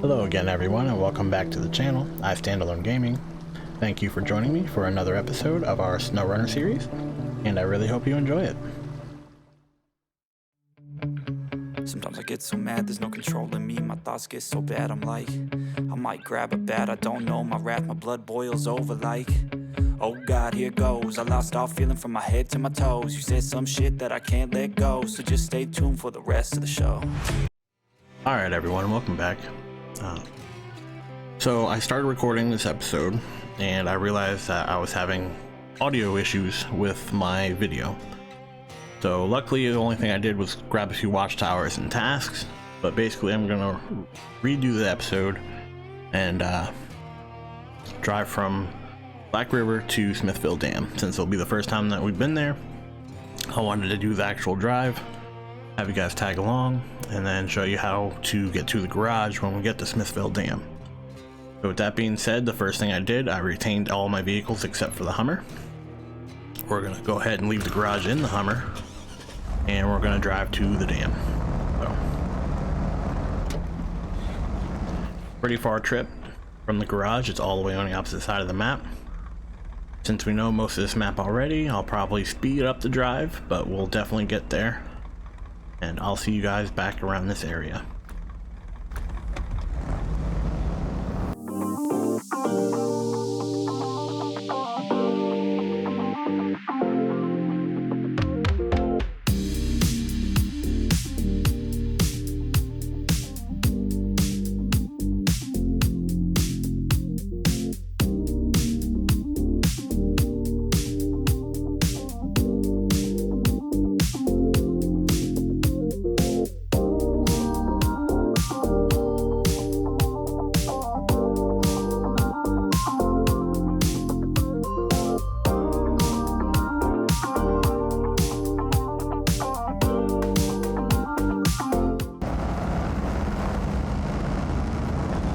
Hello again everyone, and welcome back to the channel. iStandalone Gaming. Thank you for joining me for another episode of our SnowRunner series, and I really hope you enjoy it. Sometimes I get so mad, there's no controlling me. My thoughts get so bad, I'm like, I might grab a bat, I don't know. My wrath, my blood boils over like, oh God, here goes. I lost all feeling from my head to my toes. You said some shit that I can't let go, so just stay tuned for the rest of the show. Alright everyone, welcome back. So I started recording this episode, and I realized that I was having audio issues with my video. So luckily the only thing I did was grab a few watchtowers and tasks, but basically I'm gonna redo the episode and drive from Black River to Smithville Dam. Since it'll be the first time that we've been there, I wanted to do the actual drive, have you guys tag along, and then show you how to get to the garage when we get to Smithville Dam. So with that being said, the first thing I did, I retained all my vehicles except for the Hummer. We're gonna go ahead and leave the garage in the Hummer, and we're gonna drive to the dam. So, pretty far trip from the garage. It's all the way on the opposite side of the map. Since we know most of this map already, I'll probably speed up the drive, but we'll definitely get there. And I'll see you guys back around this area.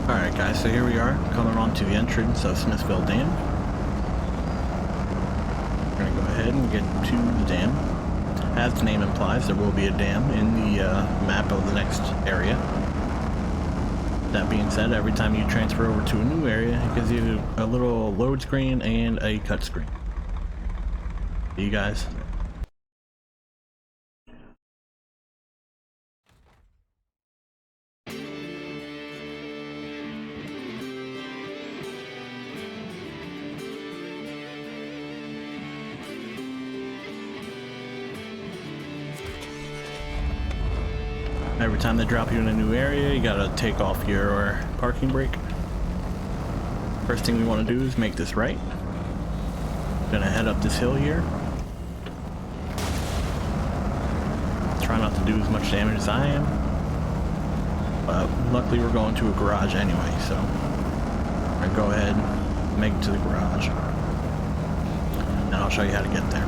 Alright guys, so here we are, coming on to the entrance of Smithville Dam. We're going to go ahead and get to the dam. As the name implies, there will be a dam in the map of the next area. That being said, every time you transfer over to a new area, it gives you a little load screen and a cut screen. See you guys. Every time they drop you in a new area, you gotta take off your parking brake. First thing we want to do is make this right. Gonna head up this hill here. Try not to do as much damage as I am. But luckily we're going to a garage anyway, so I'm gonna go ahead and make it to the garage. And I'll show you how to get there.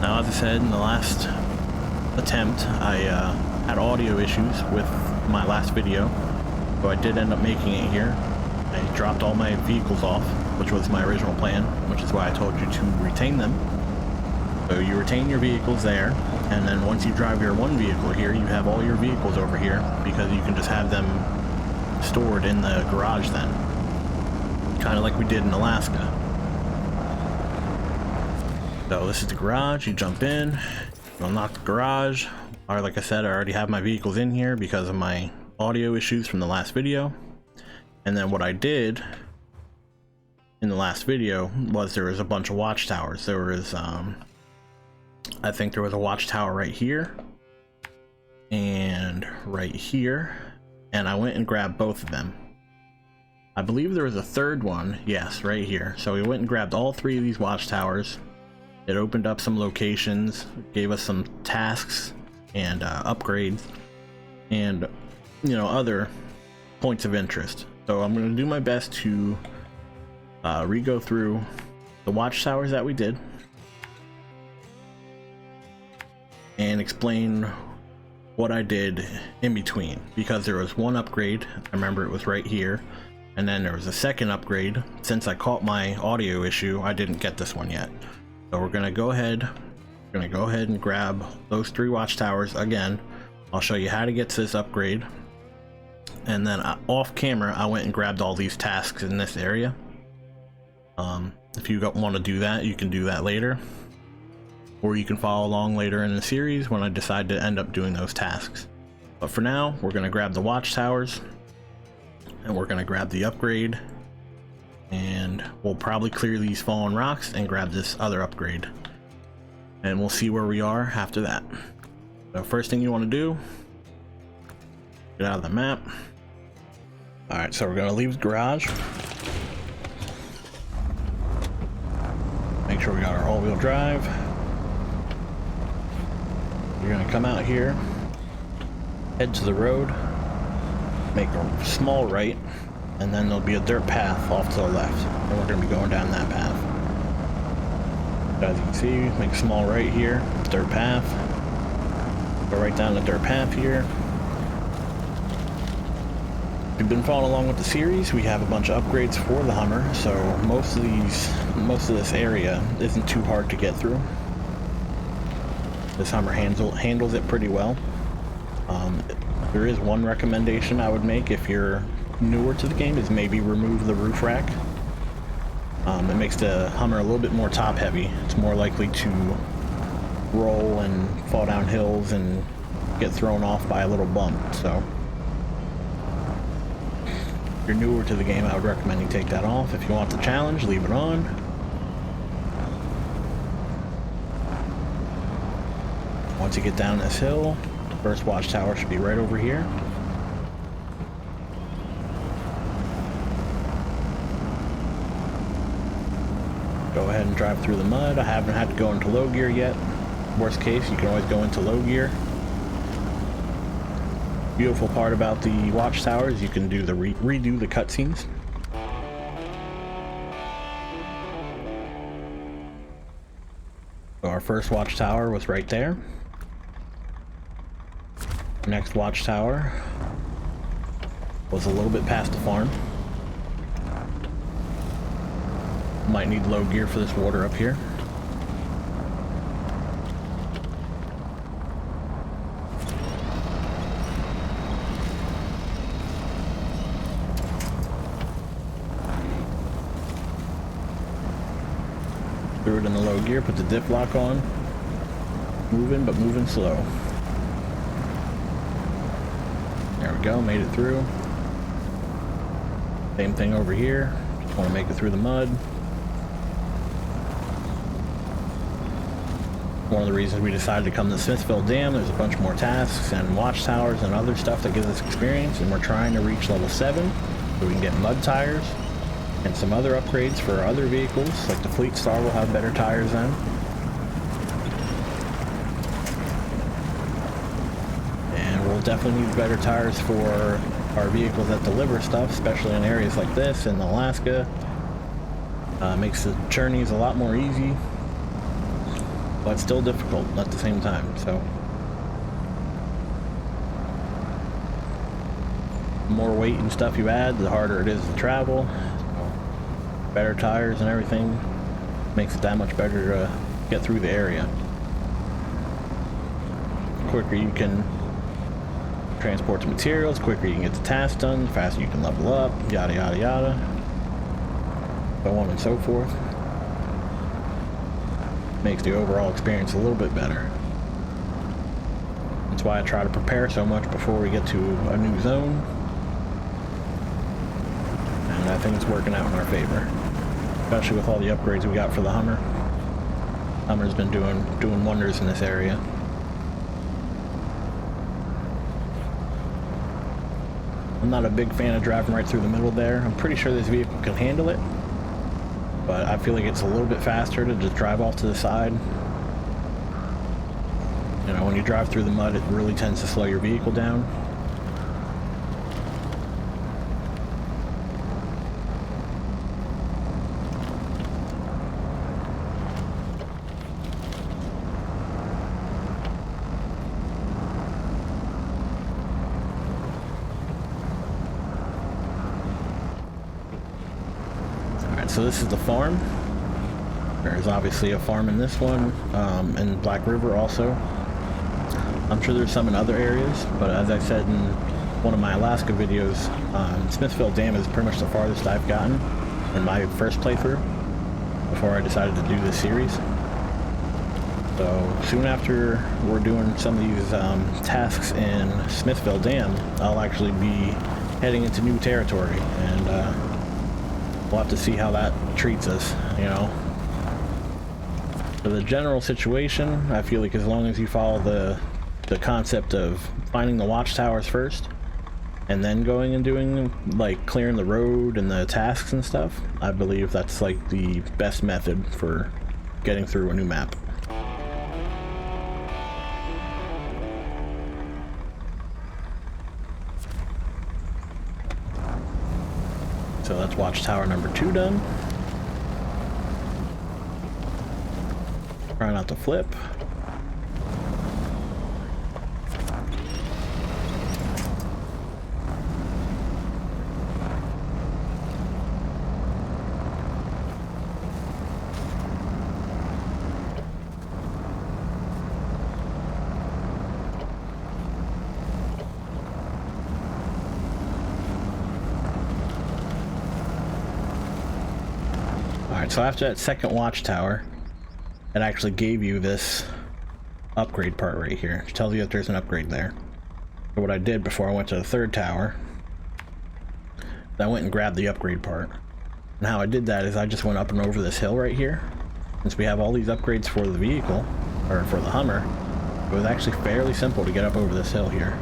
Now, as I said in the last attempt, I had audio issues with my last video, so I did end up making it here. I dropped all my vehicles off, which was my original plan, which is why I told you to retain them. So you retain your vehicles there, and then once you drive your one vehicle here, you have all your vehicles over here, because you can just have them stored in the garage then. Kind of like we did in Alaska. So this is the garage, you jump in, you unlock the garage, or like I said, I already have my vehicles in here because of my audio issues from the last video. And then what I did in the last video was there was a bunch of watchtowers. There was, I think there was a watchtower right here, and right here, and I went and grabbed both of them. I believe there was a third one, yes, right here. So we went and grabbed all three of these watchtowers. It opened up some locations, gave us some tasks and upgrades, and you know, other points of interest. So I'm going to do my best to re-go through the watchtowers that we did and explain what I did in between, because there was one upgrade. I remember it was right here, And then there was a second upgrade. Since I caught my audio issue, I didn't get this one yet. So we're gonna go ahead and grab those 3 watchtowers again. I'll show you how to get to this upgrade. And then off camera, I went and grabbed all these tasks in this area. If you want to do that, you can do that later. Or you can follow along later in the series when I decide to end up doing those tasks. But for now, we're going to grab the watchtowers. And we're going to grab the upgrade. And we'll probably clear these fallen rocks and grab this other upgrade. And we'll see where we are after that. So first thing you want to do, get out of the map. Alright, so we're going to leave the garage. Make sure we got our all-wheel drive. You're going to come out here, head to the road, make a small right, and then there'll be a dirt path off to the left. And we're going to be going down that path. As you can see, make a small right here, dirt path. Go right down the dirt path here. If you've been following along with the series, we have a bunch of upgrades for the Hummer, so most of this area isn't too hard to get through. This Hummer handles it pretty well. There is one recommendation I would make if you're newer to the game, is maybe remove the roof rack. It makes the Hummer a little bit more top heavy. It's more likely to roll and fall down hills and get thrown off by a little bump. So if you're newer to the game, I would recommend you take that off. If you want the challenge, leave it on. Once you get down this hill, the first watchtower should be right over here. Go ahead and drive through the mud. I haven't had to go into low gear yet. Worst case, you can always go into low gear. Beautiful part about the watchtower is you can do the redo the cutscenes. So our first watchtower was right there. Next watchtower was a little bit past the farm. Might need low gear for this water up here. Threw it in the low gear, put the diff lock on. Moving, but moving slow. There we go, made it through. Same thing over here. Just want to make it through the mud. One of the reasons we decided to come to Smithville Dam, there's a bunch more tasks and watchtowers and other stuff that gives us experience, and we're trying to reach level 7 so we can get mud tires and some other upgrades for our other vehicles, like the Fleet Star will have better tires then. And we'll definitely need better tires for our vehicles that deliver stuff, especially in areas like this in Alaska. Makes the journeys a lot more easy, but still difficult at the same time. So the more weight and stuff you add, the harder it is to travel. So better tires and everything makes it that much better to get through the area. The quicker you can transport the materials, the quicker you can get the tasks done, the faster you can level up, yada yada yada, so on and so forth. Makes the overall experience a little bit better. That's why I try to prepare so much before we get to a new zone. And I think it's working out in our favor. Especially with all the upgrades we got for the Hummer. Hummer's been doing wonders in this area. I'm not a big fan of driving right through the middle there. I'm pretty sure this vehicle can handle it, but I feel like it's a little bit faster to just drive off to the side. You know, when you drive through the mud, it really tends to slow your vehicle down. So this is the farm. There's obviously a farm in this one, and Black River also. I'm sure there's some in other areas, but as I said in one of my Alaska videos, Smithville Dam is pretty much the farthest I've gotten in my first playthrough before I decided to do this series. So soon after we're doing some of these tasks in Smithville Dam, I'll actually be heading into new territory, and we'll have to see how that treats us, you know. For the general situation, I feel like as long as you follow the concept of finding the watchtowers first, and then going and doing, like, clearing the road and the tasks and stuff, I believe that's, like, the best method for getting through a new map. So that's Watchtower number 2 done. Try not to flip. Alright, so after that second watchtower, it actually gave you this upgrade part right here. It tells you that there's an upgrade there. So what I did before I went to the third tower, I went and grabbed the upgrade part. And how I did that is I just went up and over this hill right here. Since we have all these upgrades for the vehicle, or for the Hummer, it was actually fairly simple to get up over this hill here.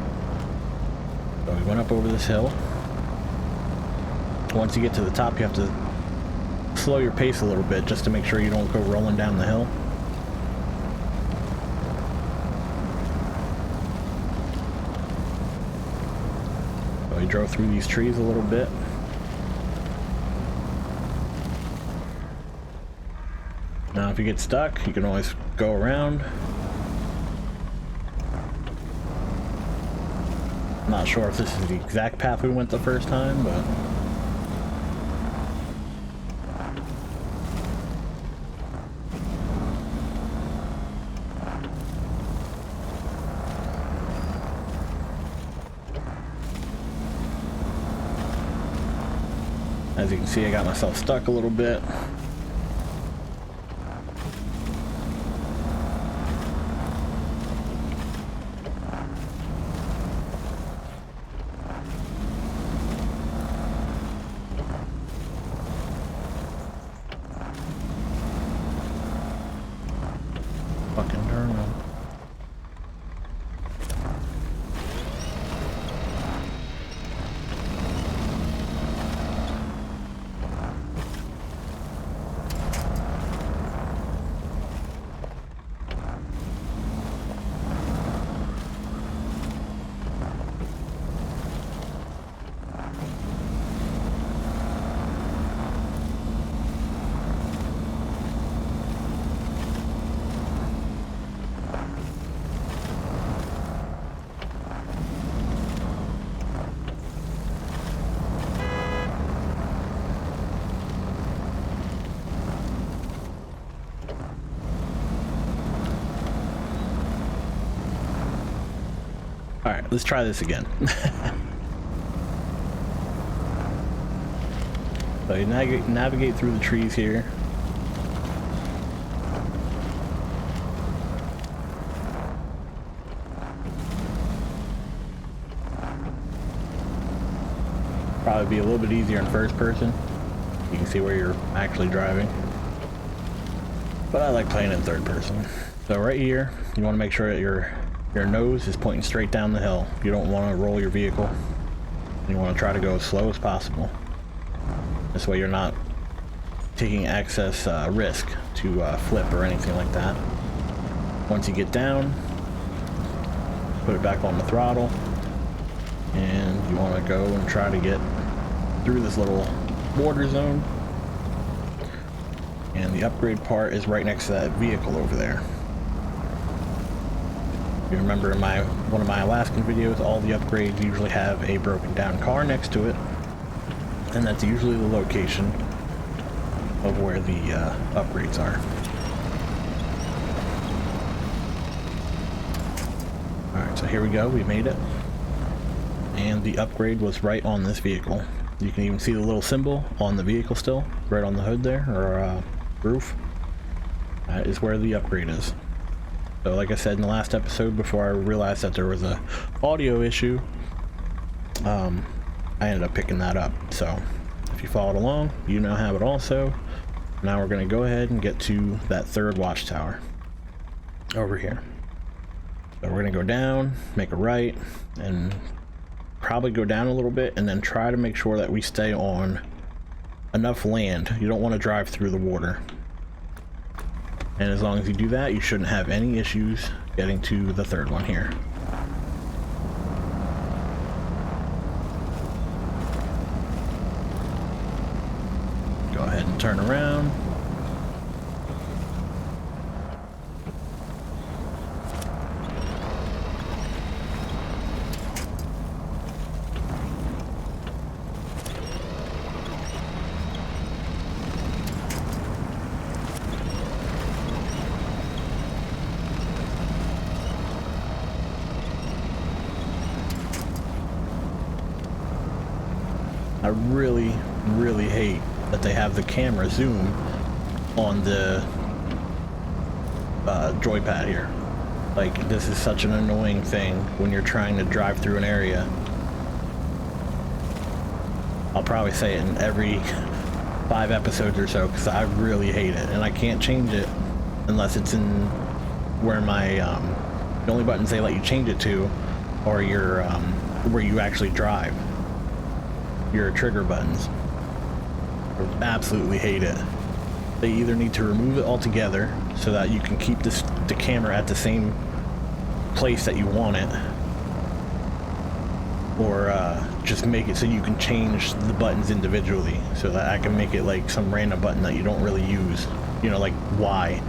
So we went up over this hill. Once you get to the top, you have to slow your pace a little bit just to make sure you don't go rolling down the hill. So we drove through these trees a little bit. Now if you get stuck, you can always go around. I'm not sure if this is the exact path we went the first time, but as you can see, I got myself stuck a little bit. Fucking turn on. Alright, let's try this again. So you navigate through the trees here. Probably be a little bit easier in first person. You can see where you're actually driving. But I like playing in third person. So right here, you want to make sure that your nose is pointing straight down the hill. You don't want to roll your vehicle. You want to try to go as slow as possible. This way you're not taking excess risk to flip or anything like that. Once you get down, put it back on the throttle, and you want to go and try to get through this little border zone. And the upgrade part is right next to that vehicle over there. You remember in one of my Alaskan videos, all the upgrades usually have a broken down car next to it, and that's usually the location of where the upgrades are. Alright, so here we go, we made it. And the upgrade was right on this vehicle. You can even see the little symbol on the vehicle still, right on the hood there, or roof. That is where the upgrade is. So like I said in the last episode, before I realized that there was a audio issue, I ended up picking that up. So if you followed along, you now have it also. Now we're going to go ahead and get to that third watchtower over here. So we're going to go down, make a right, and probably go down a little bit, and then try to make sure that we stay on enough land. You don't want to drive through the water. And as long as you do that, you shouldn't have any issues getting to the third one here. Go ahead and turn around. I really hate that they have the camera zoom on the joypad here. Like, this is such an annoying thing when you're trying to drive through an area. I'll probably say it in every 5 episodes or so, because I really hate it, and I can't change it unless it's in where my the only buttons they let you change it to are your where you actually drive. Your trigger buttons. I absolutely hate it. They either need to remove it altogether so that you can keep the camera at the same place that you want it, or just make it so you can change the buttons individually, so that I can make it like some random button that you don't really use, you know, like Y.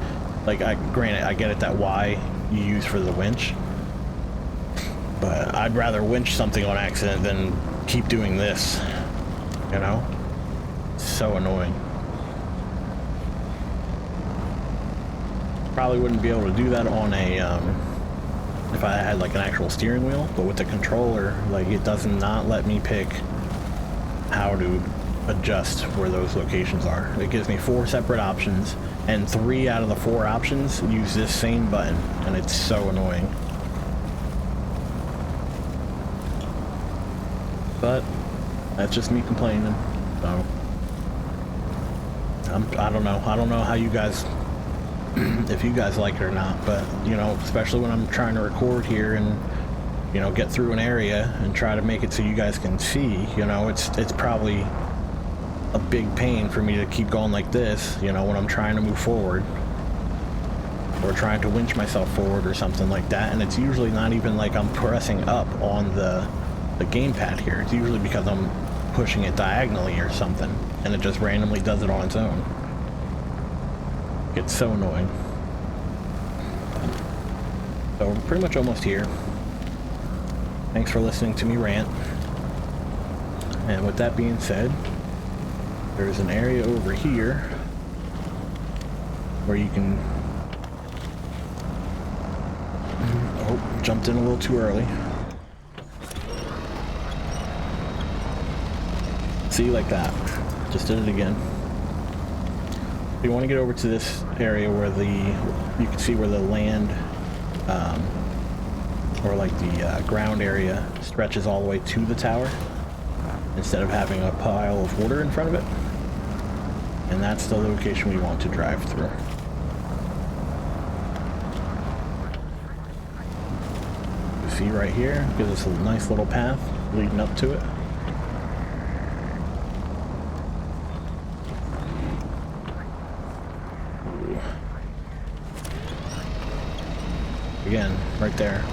Like, granted, I get it that Y you use for the winch, but I'd rather winch something on accident than keep doing this, you know? So annoying. Probably wouldn't be able to do that on a if I had like an actual steering wheel, but with the controller, like, it does not let me pick how to adjust where those locations are. It gives me 4 separate options, and 3 out of the 4 options use this same button, and it's so annoying. But that's just me complaining. So I don't know how you guys if you guys like it or not, but you know, especially when I'm trying to record here and, you know, get through an area and try to make it so you guys can see, you know, it's probably a big pain for me to keep going like this, you know, when I'm trying to move forward or trying to winch myself forward or something like that. And it's usually not even like I'm pressing up on the gamepad here. It's usually because I'm pushing it diagonally or something, and it just randomly does it on its own. It's so annoying. So we're pretty much almost here. Thanks for listening to me rant. And with that being said, there's an area over here where you can... Oh, jumped in a little too early. See, like that. Just did it again. You want to get over to this area where you can see where the land, or like the ground area stretches all the way to the tower, instead of having a pile of water in front of it. And that's the location we want to drive through. You see right here, gives us a nice little path leading up to it. Again, right there.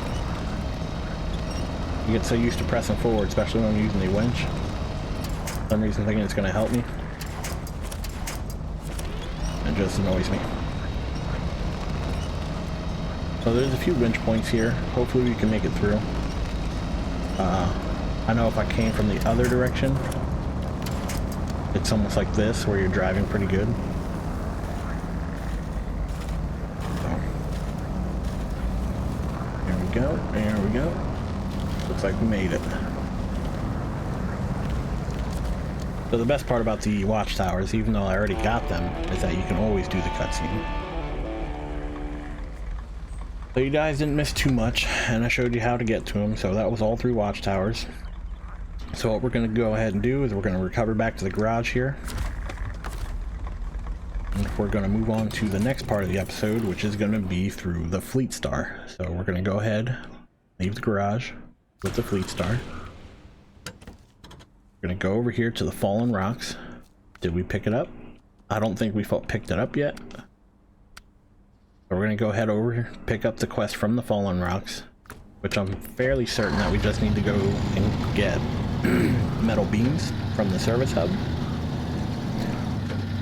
You get so used to pressing forward, especially when I'm using the winch. For some reason thinking it's going to help me. It just annoys me. So there's a few winch points here. Hopefully we can make it through. I know if I came from the other direction, it's almost like this where you're driving pretty good. So, there we go, there we go. Looks like we made it. So the best part about the Watchtowers, even though I already got them, is that you can always do the cutscene. So you guys didn't miss too much, and I showed you how to get to them, so that was all through Watchtowers. So what we're going to go ahead and do is we're going to recover back to the garage here. And we're going to move on to the next part of the episode, which is going to be through the Fleet Star. So we're going to go ahead, leave the garage with the Fleet Star. We're going to go over here to the Fallen Rocks. Did we pick it up? I don't think we picked it up yet. So we're going to go head over here, pick up the quest from the Fallen Rocks, which I'm fairly certain that we just need to go and get metal beams from the service hub.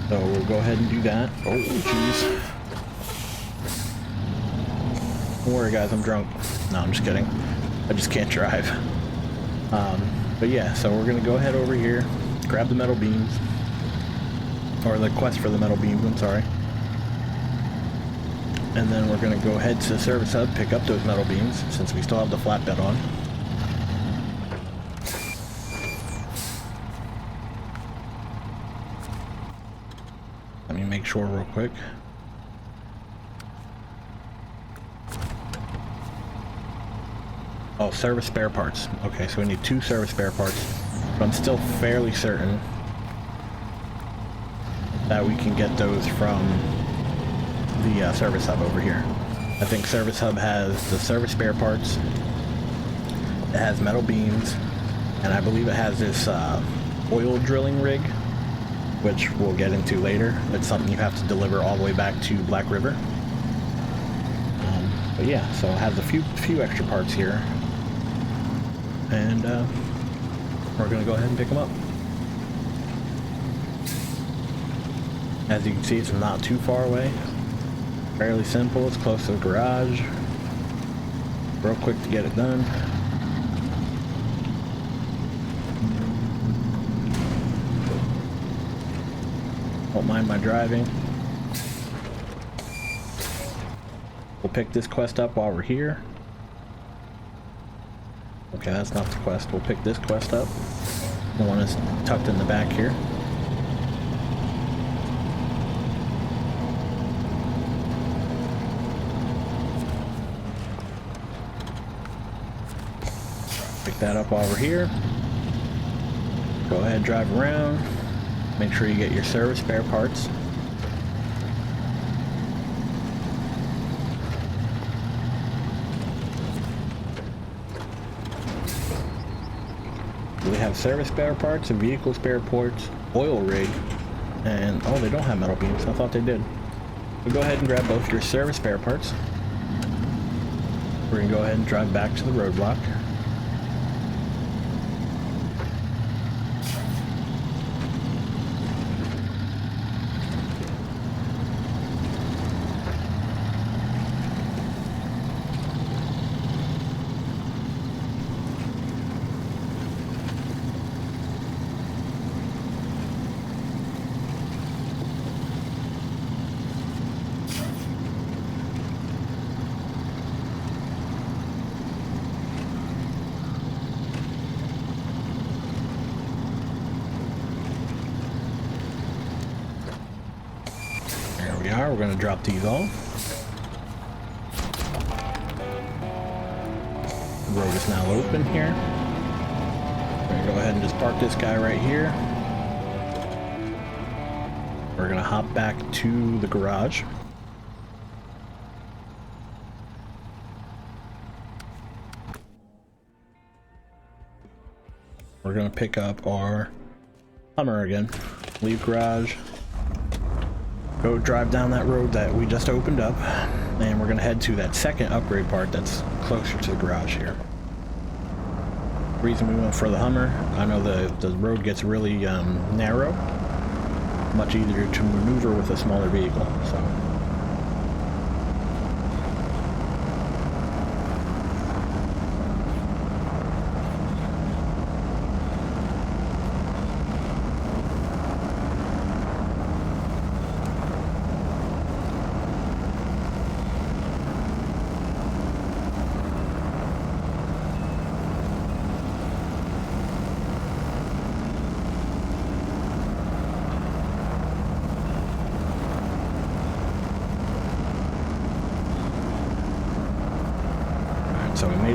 So we'll go ahead and do that. Oh, jeez. Don't worry, guys, I'm drunk. No, I'm just kidding. I just can't drive. But yeah, so we're going to go ahead over here, grab the metal beams, or the quest for the metal beams, I'm sorry. And then we're going to go ahead to the service hub, pick up those metal beams, since we still have the flatbed on. Let me make sure real quick. Oh, service spare parts. Okay, so we need 2 service spare parts. But I'm still fairly certain that we can get those from the service hub over here. I think service hub has the service spare parts, it has metal beams, and I believe it has this oil drilling rig, which we'll get into later. It's something you have to deliver all the way back to Black River. But yeah, so it has a few extra parts here, and we're gonna go ahead and pick them up. As you can see, it's not too far away. Fairly simple, it's close to the garage. Real quick to get it done. Don't mind my driving. We'll pick this quest up while we're here. Okay, that's not the quest. We'll pick this quest up. The one is tucked in the back here. Pick that up while we're here. Go ahead and drive around. Make sure you get your service spare parts. We have service spare parts and vehicle spare parts, oil rig, and oh, they don't have metal beams. I thought they did. So go ahead and grab both your service spare parts. We're gonna go ahead and drive back to the roadblock. We're going to drop these off. The road is now open here. We're going to go ahead and just park this guy right here. We're going to hop back to the garage. We're going to pick up our Hummer again. Leave garage. Go drive down that road that we just opened up, and we're going to head to that second upgrade part that's closer to the garage here. The reason we went for the Hummer, I know the road gets really narrow, much easier to maneuver with a smaller vehicle. So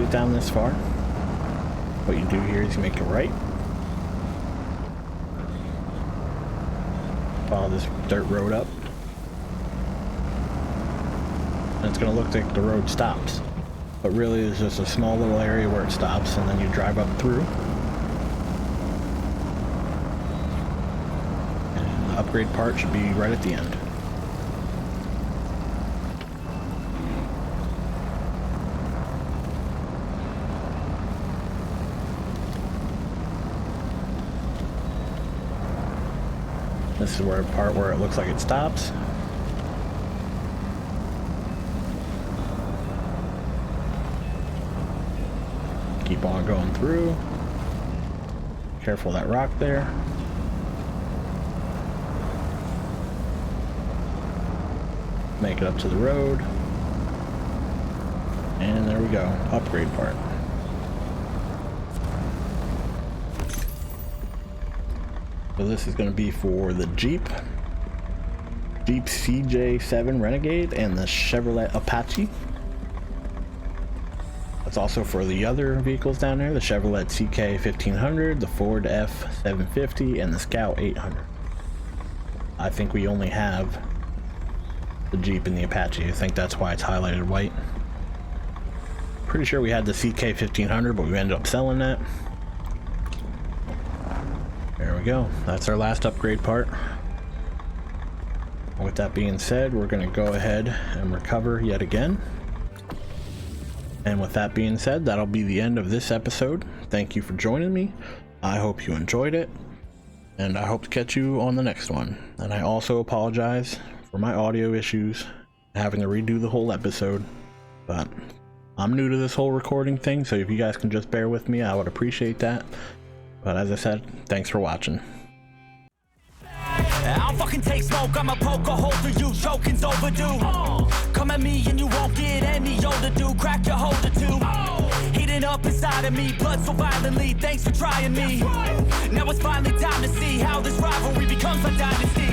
goes down this far, what you do here is you make a right, follow this dirt road up, and it's going to look like the road stops, but really there's just a small little area where it stops, and then you drive up through, and the upgrade part should be right at the end. This is where part where it looks like it stops. Keep on going through. Careful of that rock there. Make it up to the road. And there we go. Upgrade part. So this is going to be for the Jeep CJ7 Renegade and the Chevrolet Apache. That's also for the other vehicles down there, the Chevrolet CK1500, the Ford F750, and the Scout 800. I think we only have the Jeep and the Apache. I think that's why it's highlighted white. Pretty sure we had the CK1500, but we ended up selling that. There we go. That's our last upgrade part. With that being said, we're going to go ahead and recover yet again. And with that being said, that'll be the end of this episode. Thank you for joining me. I hope you enjoyed it, and I hope to catch you on the next one. And I also apologize for my audio issues, having to redo the whole episode, but I'm new to this whole recording thing, so if you guys can just bear with me, I would appreciate that. But as I said, thanks for watching. I'll fucking take smoke, I'ma poke a hole through you, choking's overdue. Come at me and you won't get any older, dude, crack your holder too. Heating up inside of me, blood so violently, thanks for trying me. Now it's finally time to see how this rivalry becomes a dynasty.